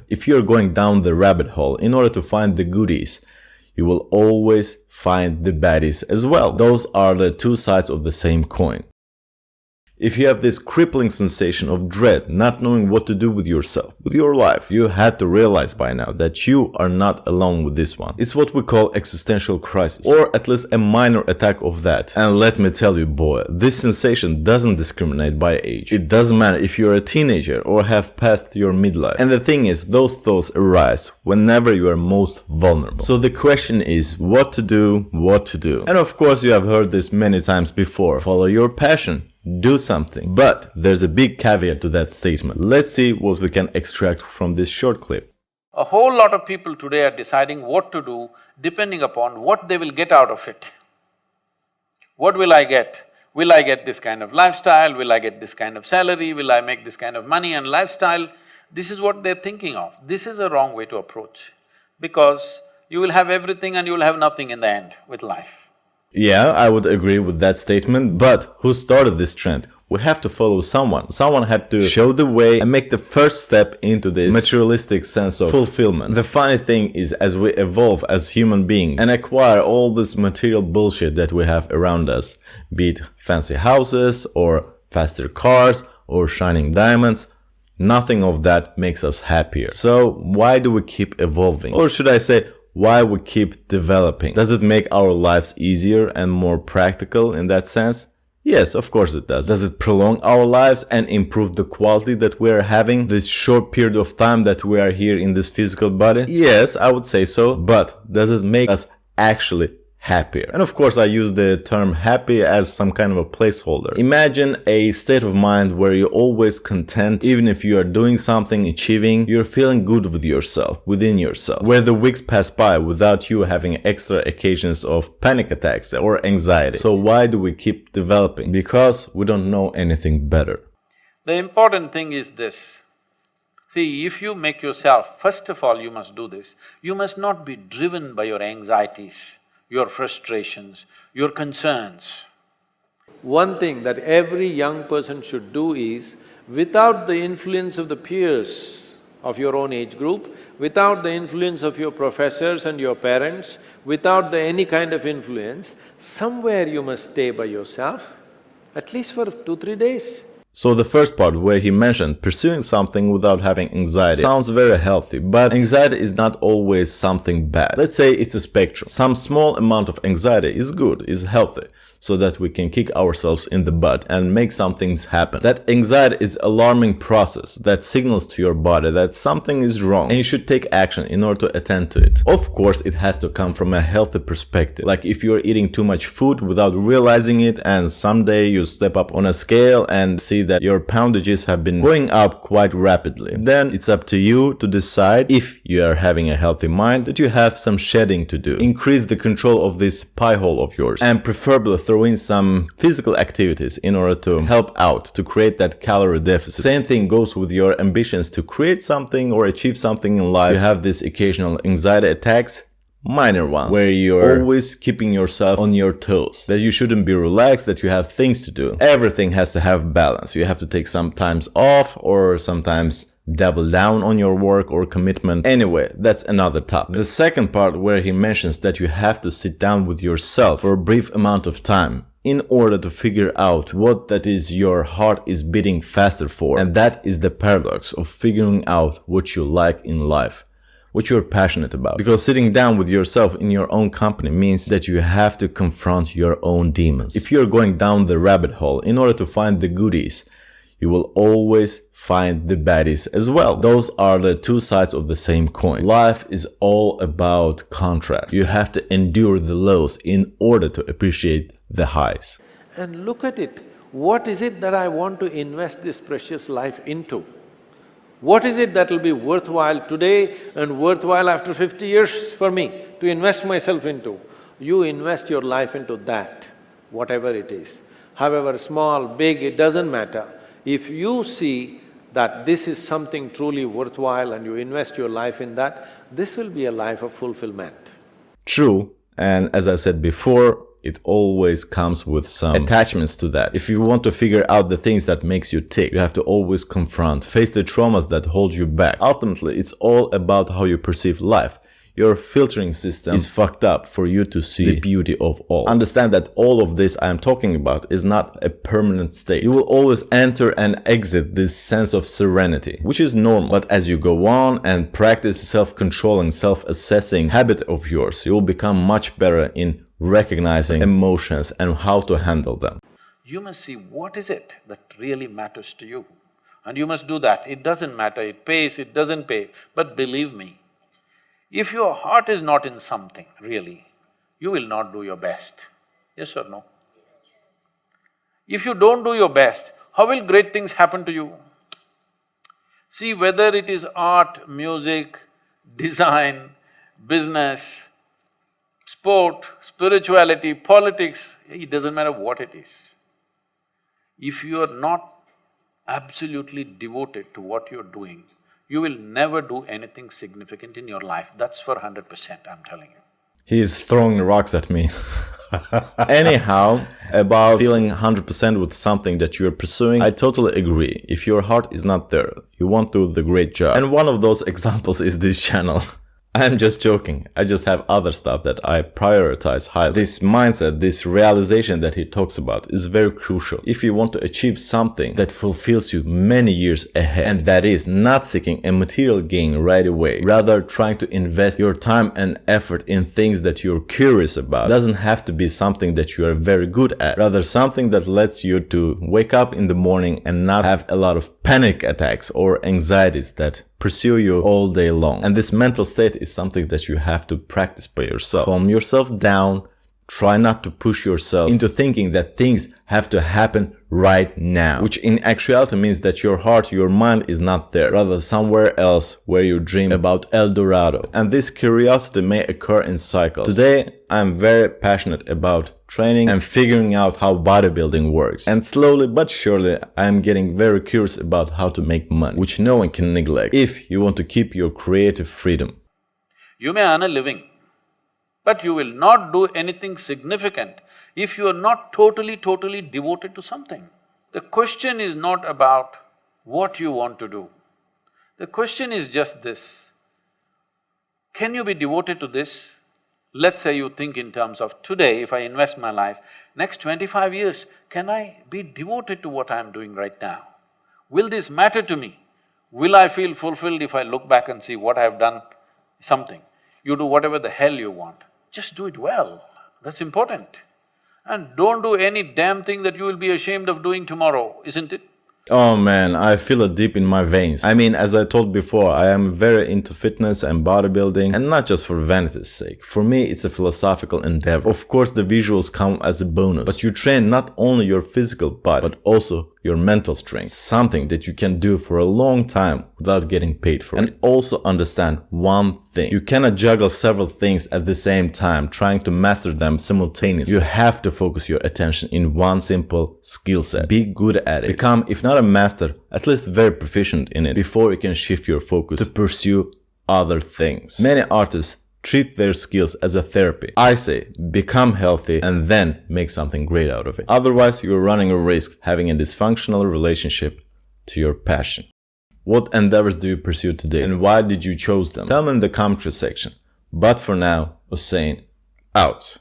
If you're going down the rabbit hole in order to find the goodies, you will always find the baddies as well. Those are the two sides of the same coin. If you have this crippling sensation of dread, not knowing what to do with yourself, with your life, you had to realize by now that you are not alone with this one. It's what we call existential crisis, or at least a minor attack of that. And let me tell you, boy, this sensation doesn't discriminate by age. It doesn't matter if you're a teenager or have passed your midlife. And the thing is, those thoughts arise whenever you are most vulnerable. So the question is, what to do, what to do. And of course, you have heard this many times before. Follow your passion. Do something. But there's a big caveat to that statement. Let's see what we can extract from this short clip. A whole lot of people today are deciding what to do depending upon what they will get out of it. What will I get? Will I get this kind of lifestyle? Will I get this kind of salary? Will I make this kind of money and lifestyle? This is what they're thinking of. This is a wrong way to approach, because you will have everything and you will have nothing in the end with life. Yeah, I would agree with that statement, but who started this trend? We have to follow someone. Someone had to show the way and make the first step into this materialistic sense of fulfillment. The funny thing is, as we evolve as human beings and acquire all this material bullshit that we have around us, be it fancy houses or faster cars or shining diamonds, nothing of that makes us happier. So why do we keep evolving? Or should I say, why we keep developing? Does it make our lives easier and more practical in that sense? Yes, of course it does. Does it prolong our lives and improve the quality that we are having this short period of time that we are here in this physical body? Yes, I would say so, but does it make us actually happier? And of course I use the term happy as some kind of a placeholder. Imagine a state of mind where you're always content, even if you are doing something, achieving, you're feeling good with yourself, within yourself, where the weeks pass by without you having extra occasions of panic attacks or anxiety. So why do we keep developing? Because we don't know anything better. The important thing is this. See, if you make yourself, first of all you must do this, you must not be driven by your anxieties, your frustrations, your concerns. One thing that every young person should do is, without the influence of the peers of your own age group, without the influence of your professors and your parents, without any kind of influence, somewhere you must stay by yourself, at least for 2-3 days. So the first part where he mentioned pursuing something without having anxiety sounds very healthy, but anxiety is not always something bad. Let's say it's a spectrum. Some small amount of anxiety is good, is healthy, so that we can kick ourselves in the butt and make some things happen. That anxiety is an alarming process that signals to your body that something is wrong and you should take action in order to attend to it. Of course, it has to come from a healthy perspective. Like if you're eating too much food without realizing it and someday you step up on a scale and see that your poundages have been going up quite rapidly, then it's up to you to decide, if you are having a healthy mind, that you have some shedding to do. Increase the control of this pie hole of yours and preferably throw in some physical activities in order to help out, to create that calorie deficit. Same thing goes with your ambitions to create something or achieve something in life. You have these occasional anxiety attacks, minor ones, where you're always keeping yourself on your toes, that you shouldn't be relaxed, that you have things to do. Everything has to have balance. You have to take some times off or sometimes double down on your work or commitment. Anyway, that's another topic. The second part where he mentions that you have to sit down with yourself for a brief amount of time in order to figure out what that is your heart is beating faster for. And that is the paradox of figuring out what you like in life, what you're passionate about. Because sitting down with yourself in your own company means that you have to confront your own demons. If you're going down the rabbit hole in order to find the goodies, you will always find the baddies as well. Those are the two sides of the same coin. Life is all about contrast. You have to endure the lows in order to appreciate the highs. And look at it, what is it that I want to invest this precious life into? What is it that will be worthwhile today and worthwhile after 50 years for me to invest myself into? You invest your life into that, whatever it is. However small, big, it doesn't matter. If you see that this is something truly worthwhile and you invest your life in that, this will be a life of fulfillment. True, and as I said before, it always comes with some attachments to that. If you want to figure out the things that makes you tick, you have to always confront, face the traumas that hold you back. Ultimately, it's all about how you perceive life. Your filtering system is fucked up for you to see the beauty of all. Understand that all of this I am talking about is not a permanent state. You will always enter and exit this sense of serenity, which is normal. But as you go on and practice self-controlling, self-assessing habit of yours, you will become much better in recognizing emotions and how to handle them. You must see what is it that really matters to you. And you must do that. It doesn't matter, it pays, it doesn't pay. But believe me, if your heart is not in something, really, you will not do your best. Yes or no? If you don't do your best, how will great things happen to you? See, whether it is art, music, design, business, sport, spirituality, politics, it doesn't matter what it is. If you are not absolutely devoted to what you're doing, you will never do anything significant in your life. That's for 100%, I'm telling you. He's throwing rocks at me. Anyhow, about feeling 100% with something that you're pursuing, I totally agree. If your heart is not there, you won't do the great job. And one of those examples is this channel. I'm just joking. I just have other stuff that I prioritize highly. This mindset, this realization that he talks about is very crucial if you want to achieve something that fulfills you many years ahead. And that is not seeking a material gain right away, rather trying to invest your time and effort in things that you're curious about. It doesn't have to be something that you are very good at, rather something that lets you to wake up in the morning and not have a lot of panic attacks or anxieties that pursue you all day long. And this mental state is something that you have to practice by yourself. Calm yourself down, try not to push yourself into thinking that things have to happen right now, which in actuality means that your heart, your mind is not there, rather somewhere else where you dream about El Dorado. And this curiosity may occur in cycles. Today, I'm very passionate about training and figuring out how bodybuilding works. And slowly but surely, I'm getting very curious about how to make money, which no one can neglect if you want to keep your creative freedom. You may earn a living, but you will not do anything significant if you are not totally devoted to something. The question is not about what you want to do. The question is just this: can you be devoted to this? Let's say you think in terms of today, if I invest my life, next 25 years, can I be devoted to what I'm doing right now? Will this matter to me? Will I feel fulfilled if I look back and see what I've done something? You do whatever the hell you want, just do it well, that's important. And don't do any damn thing that you will be ashamed of doing tomorrow, isn't it? Oh man, I feel it deep in my veins. I mean, as I told before, I am very into fitness and bodybuilding, and not just for vanity's sake. For me, it's a philosophical endeavor. Of course, the visuals come as a bonus, but you train not only your physical body, but also your mental strength, something that you can do for a long time without getting paid for it. And also understand one thing: you cannot juggle several things at the same time, trying to master them simultaneously. You have to focus your attention in one simple skill set. Be good at it. Become, if not a master, at least very proficient in it before you can shift your focus to pursue other things. Many artists treat their skills as a therapy. I say, become healthy and then make something great out of it. Otherwise, you're running a risk having a dysfunctional relationship to your passion. What endeavors do you pursue today and why did you choose them? Tell me in the commentary section. But for now, Hussein, out.